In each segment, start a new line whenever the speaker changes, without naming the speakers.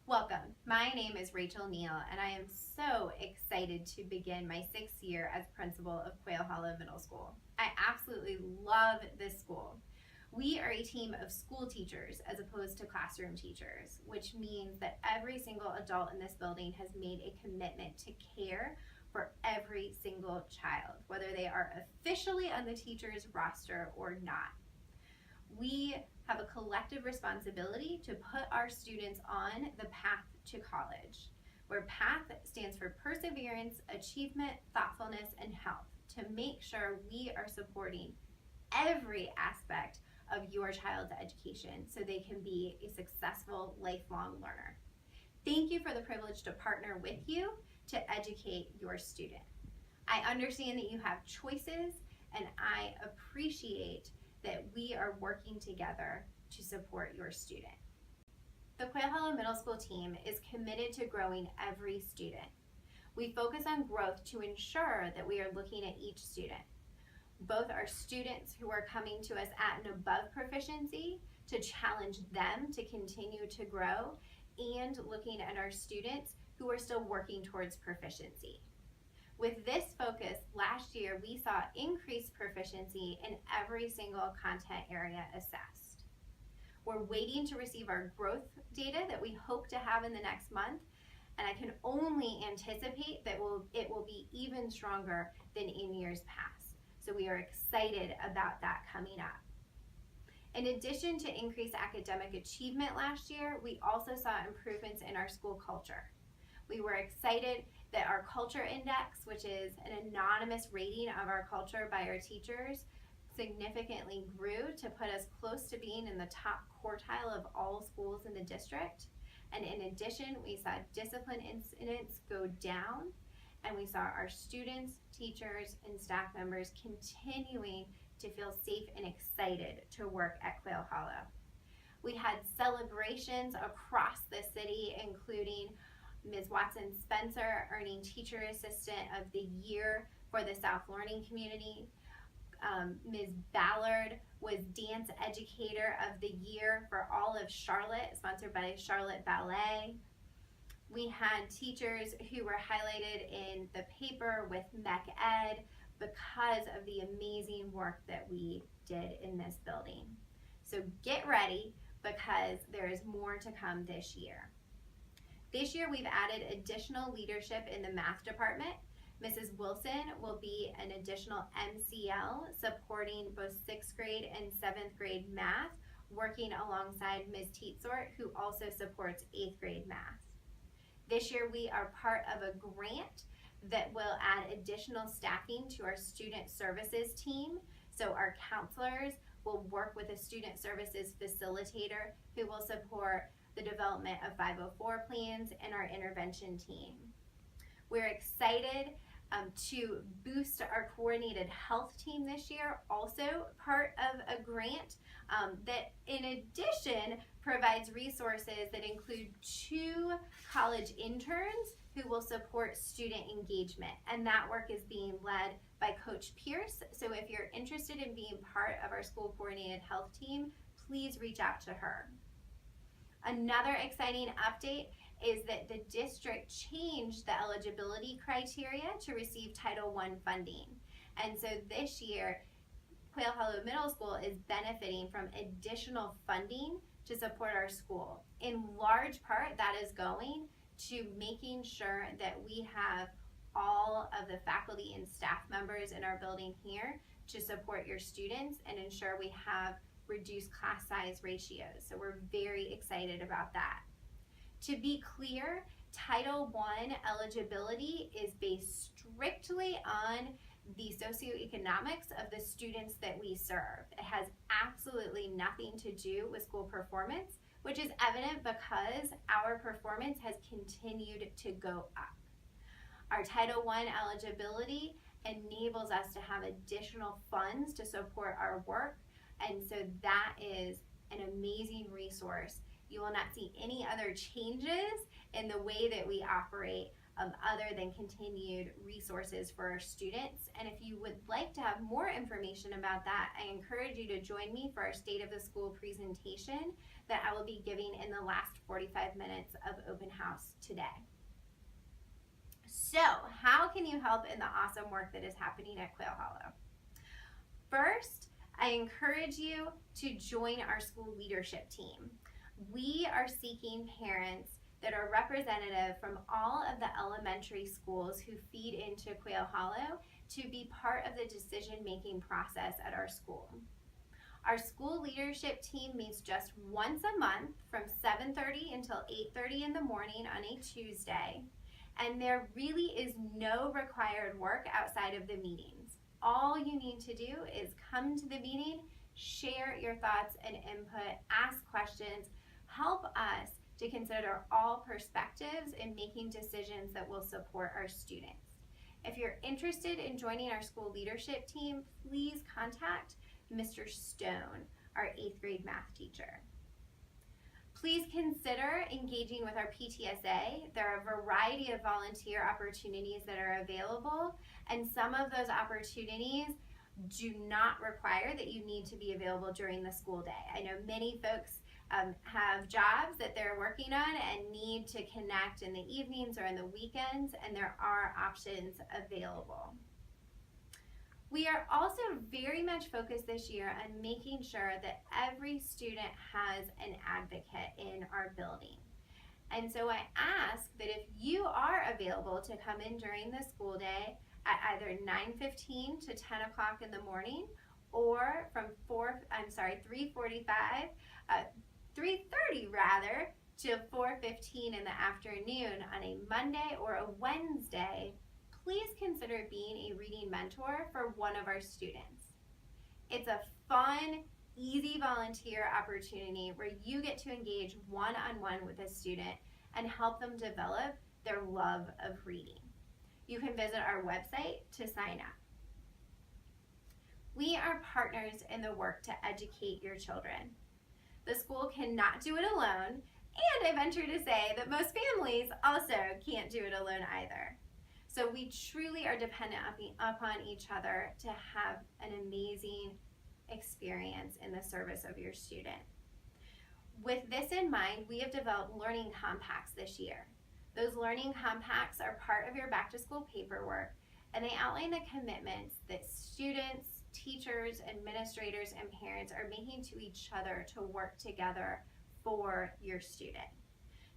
Welcome. My name is Rachel Neill, and I am so excited to begin my 6th year as principal of Quail Hollow Middle School. I absolutely love this school. We are a team of school teachers as opposed to classroom teachers, which means that every single adult in this building has made a commitment to care for every single child, whether they are officially on the teacher's roster or not. We have a collective responsibility to put our students on the path to college, where PATH stands for Perseverance, Achievement, Thoughtfulness, and Health, to make sure we are supporting every aspect of your child's education so they can be a successful lifelong learner. Thank you for the privilege to partner with you to educate your student. I understand that you have choices, and I appreciate that we are working together to support your student. The Quail Hollow Middle School team is committed to growing every student. We focus on growth to ensure that we are looking at each student, both our students who are coming to us at and above proficiency to challenge them to continue to grow, and looking at our students who are still working towards proficiency. With this focus, last year we saw increased proficiency in every single content area assessed. We're waiting to receive our growth data that we hope to have in the next month, and I can only anticipate that it will be even stronger than in years past. So we are excited about that coming up. In addition to increased academic achievement last year, we also saw improvements in our school culture. We were excited that our culture index, which is an anonymous rating of our culture by our teachers, significantly grew to put us close to being in the top quartile of all schools in the district. And in addition, we saw discipline incidents go down, and we saw our students, teachers, and staff members continuing to feel safe and excited to work at Quail Hollow. We had celebrations across the city, including Ms. Watson Spencer earning Teacher Assistant of the Year for the South Learning Community. Ms. Ballard was Dance Educator of the Year for all of Charlotte, sponsored by Charlotte Ballet. We had teachers who were highlighted in the paper with Mech Ed because of the amazing work that we did in this building. So get ready, because there is more to come this year. This year we've added additional leadership in the math department. Mrs. Wilson will be an additional MCL supporting both 6th grade and 7th grade math, working alongside Ms. Teetsort, who also supports 8th grade math. This year we are part of a grant that will add additional staffing to our student services team. So our counselors will work with a student services facilitator who will support the development of 504 plans and our intervention team. We're excited to boost our coordinated health team this year, also part of a grant that in addition provides resources that include 2 college interns who will support student engagement, and that work is being led by Coach Pierce. So if you're interested in being part of our school coordinated health team, please reach out to her. Another exciting update is that the district changed the eligibility criteria to receive Title I funding. And so this year, Quail Hollow Middle School is benefiting from additional funding to support our school. In large part, that is going to making sure that we have all of the faculty and staff members in our building here to support your students and ensure we have reduced class size ratios. So we're very excited about that. To be clear, Title I eligibility is based strictly on the socioeconomics of the students that we serve. It has absolutely nothing to do with school performance, which is evident because our performance has continued to go up. Our Title I eligibility enables us to have additional funds to support our work, and so that is an amazing resource. You will not see any other changes in the way that we operate other than continued resources for our students. And if you would like to have more information about that, I encourage you to join me for our State of the School presentation that I will be giving in the last 45 minutes of open house today. So, how can you help in the awesome work that is happening at Quail Hollow? First, I encourage you to join our school leadership team. We are seeking parents that are representative from all of the elementary schools who feed into Quail Hollow to be part of the decision-making process at our school. Our school leadership team meets just once a month from 7:30 until 8:30 in the morning on a Tuesday, and there really is no required work outside of the meetings. All you need to do is come to the meeting, share your thoughts and input, ask questions, help us to consider all perspectives in making decisions that will support our students. If you're interested in joining our school leadership team, please contact Mr. Stone, our 8th grade math teacher. Please consider engaging with our PTSA. There are a variety of volunteer opportunities that are available, and some of those opportunities do not require that you need to be available during the school day. I know many folks have jobs that they're working on and need to connect in the evenings or in the weekends, and there are options available. We are also very much focused this year on making sure that every student has an advocate in our building. And so I ask that if you are available to come in during the school day at either 9:15 to 10 o'clock in the morning, or from 3:30 rather, to 4:15 in the afternoon on a Monday or a Wednesday, please consider being a reading mentor for one of our students. It's a fun, easy volunteer opportunity where you get to engage one-on-one with a student and help them develop their love of reading. You can visit our website to sign up. We are partners in the work to educate your children. The school cannot do it alone, and I venture to say that most families also can't do it alone either. So we truly are dependent upon each other to have an amazing experience in the service of your student. With this in mind, we have developed learning compacts this year. Those learning compacts are part of your back to school paperwork, and they outline the commitments that students, teachers, administrators, and parents are making to each other to work together for your student.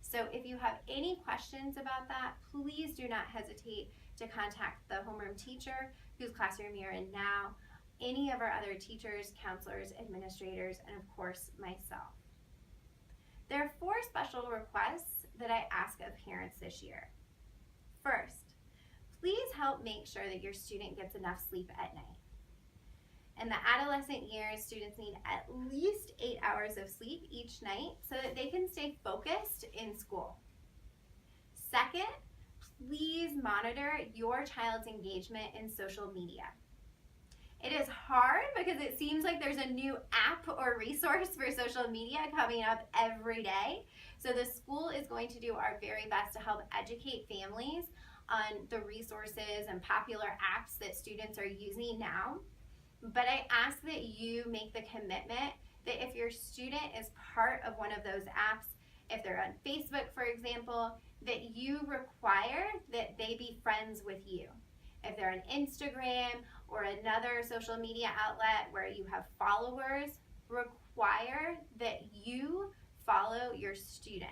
So if you have any questions about that, please do not hesitate to contact the homeroom teacher whose classroom you're in now, any of our other teachers, counselors, administrators, and of course myself. There are 4 special requests that I ask of parents this year. First, please help make sure that your student gets enough sleep at night. In the adolescent years, students need at least 8 hours of sleep each night so that they can stay focused in school. Second, please monitor your child's engagement in social media. It is hard because it seems like there's a new app or resource for social media coming up every day. So the school is going to do our very best to help educate families on the resources and popular apps that students are using now. But I ask that you make the commitment that if your student is part of one of those apps, if they're on Facebook, for example, that you require that they be friends with you. If they're on Instagram or another social media outlet where you have followers, require that you follow your student.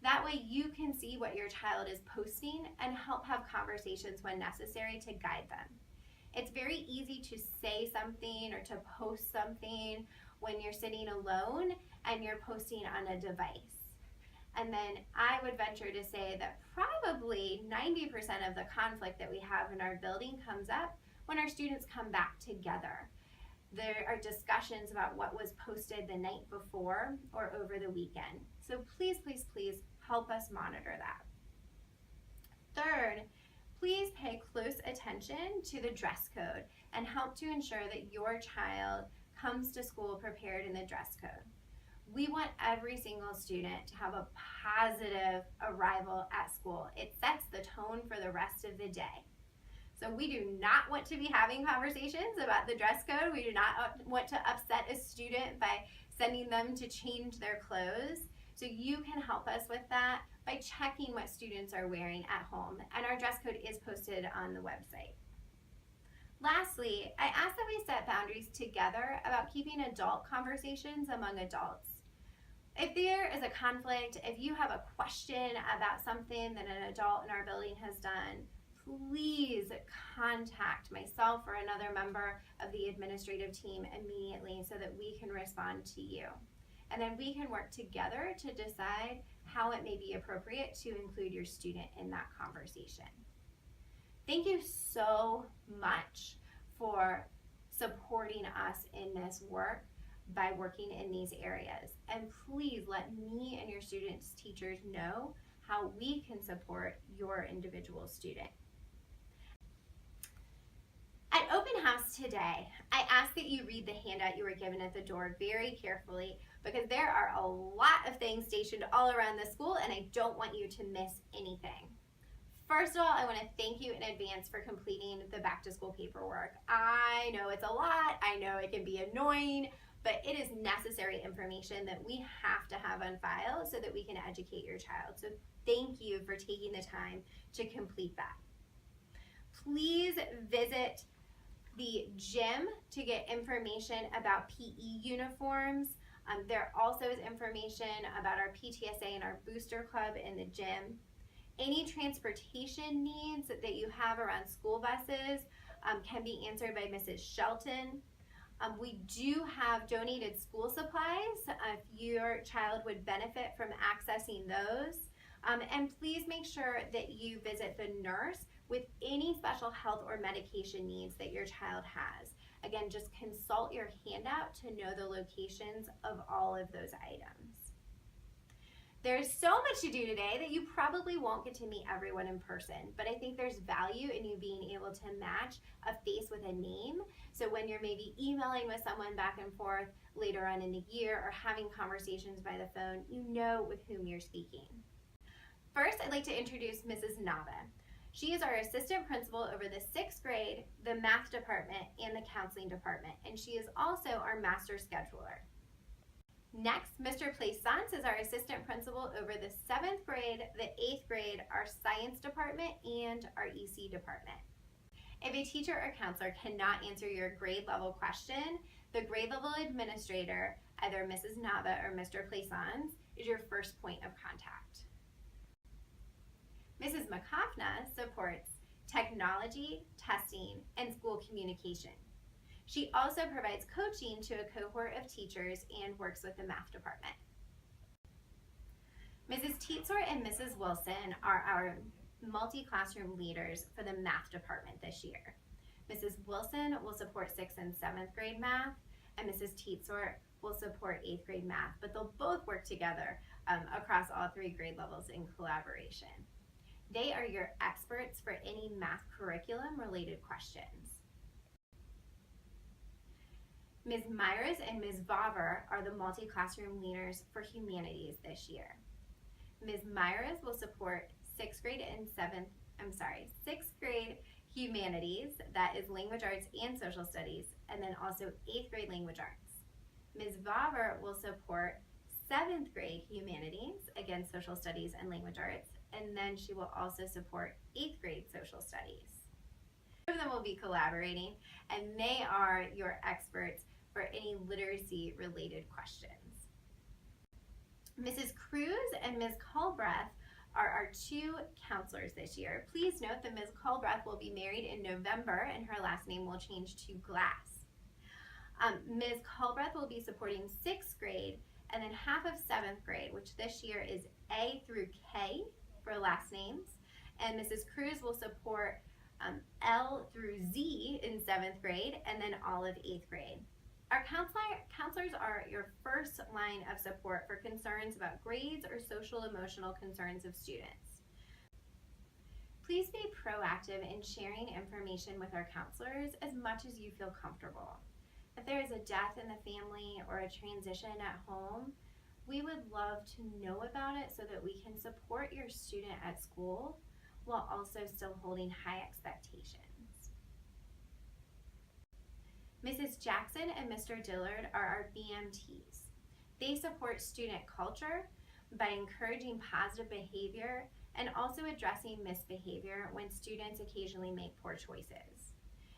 That way you can see what your child is posting and help have conversations when necessary to guide them. It's very easy to say something or to post something when you're sitting alone and you're posting on a device. And then I would venture to say that probably 90% of the conflict that we have in our building comes up when our students come back together. There are discussions about what was posted the night before or over the weekend. So please, please, please help us monitor that. Third, please pay close attention to the dress code and help to ensure that your child comes to school prepared in the dress code. We want every single student to have a positive arrival at school. It sets the tone for the rest of the day. So we do not want to be having conversations about the dress code. We do not want to upset a student by sending them to change their clothes. So you can help us with that by checking what students are wearing at home. And our dress code is posted on the website. Lastly, I ask that we set boundaries together about keeping adult conversations among adults. If there is a conflict, if you have a question about something that an adult in our building has done, please contact myself or another member of the administrative team immediately so that we can respond to you. And then we can work together to decide how it may be appropriate to include your student in that conversation. Thank you so much for supporting us in this work by working in these areas. And please let me and your students' teachers know how we can support your individual student. At open house today, I ask that you read the handout you were given at the door very carefully because there are a lot of things stationed all around the school and I don't want you to miss anything. First of all, I want to thank you in advance for completing the back to school paperwork. I know it's a lot, I know it can be annoying, but it is necessary information that we have to have on file so that we can educate your child. So thank you for taking the time to complete that. Please visit the gym to get information about PE uniforms. There also is information about our PTSA and our booster club in the gym. Any transportation needs that you have around school buses can be answered by Mrs. Shelton. We do have donated school supplies if your child would benefit from accessing those. And please make sure that you visit the nurse with any special health or medication needs that your child has. Again, just consult your handout to know the locations of all of those items. There's so much to do today that you probably won't get to meet everyone in person, but I think there's value in you being able to match a face with a name. So when you're maybe emailing with someone back and forth later on in the year or having conversations by the phone, you know with whom you're speaking. First, I'd like to introduce Mrs. Nava. She is our assistant principal over the 6th grade, the math department, and the counseling department, and she is also our master scheduler. Next, Mr. Plaisance is our assistant principal over the 7th grade, the 8th grade, our science department, and our EC department. If a teacher or counselor cannot answer your grade level question, the grade level administrator, either Mrs. Nava or Mr. Plaisance, is your first point of contact. Mrs. McCoffna supports technology, testing, and school communication. She also provides coaching to a cohort of teachers and works with the math department. Mrs. Teetsor and Mrs. Wilson are our multi-classroom leaders for the math department this year. Mrs. Wilson will support 6th and 7th grade math, and Mrs. Teetsor will support 8th grade math, but they'll both work together across all 3 grade levels in collaboration. They are your experts for any math curriculum related questions. Ms. Myers and Ms. Vauver are the multi-classroom leaders for humanities this year. Ms. Myers will support 6th grade humanities, that is language arts and social studies, and then also 8th grade language arts. Ms. Vauver will support 7th grade humanities, again social studies and language arts, and then she will also support 8th grade social studies. Both of them will be collaborating, and they are your experts for any literacy related questions. Mrs. Cruz and Ms. Culbreath are our 2 counselors this year. Please note that Ms. Culbreath will be married in November and her last name will change to Glass. Ms. Culbreath will be supporting 6th grade and then half of 7th grade, which this year is A through K for last names, and Mrs. Cruz will support L through Z in 7th grade and then all of 8th grade. Our counselors are your first line of support for concerns about grades or social emotional concerns of students. Please be proactive in sharing information with our counselors as much as you feel comfortable. If there is a death in the family or a transition at home, We would love to know about it so that we can support your student at school while also still holding high expectations. Mrs. Jackson and Mr. Dillard are our BMTs. They support student culture by encouraging positive behavior and also addressing misbehavior when students occasionally make poor choices.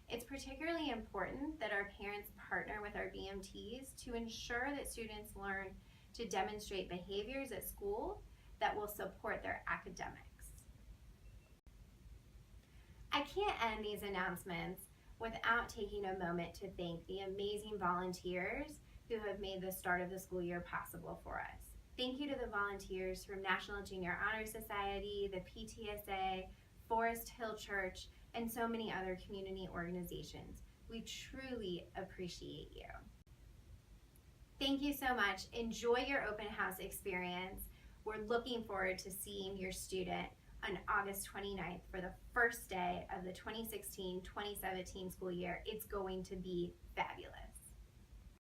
It's particularly important that our parents partner with our BMTs to ensure that students learn to demonstrate behaviors at school that will support their academics. I can't end these announcements without taking a moment to thank the amazing volunteers who have made the start of the school year possible for us. Thank you to the volunteers from National Junior Honor Society, the PTSA, Forest Hill Church, and so many other community organizations. We truly appreciate you. Thank you so much. Enjoy your open house experience. We're looking forward to seeing your student on August 29th for the first day of the 2016-2017 school year. It's going to be fabulous.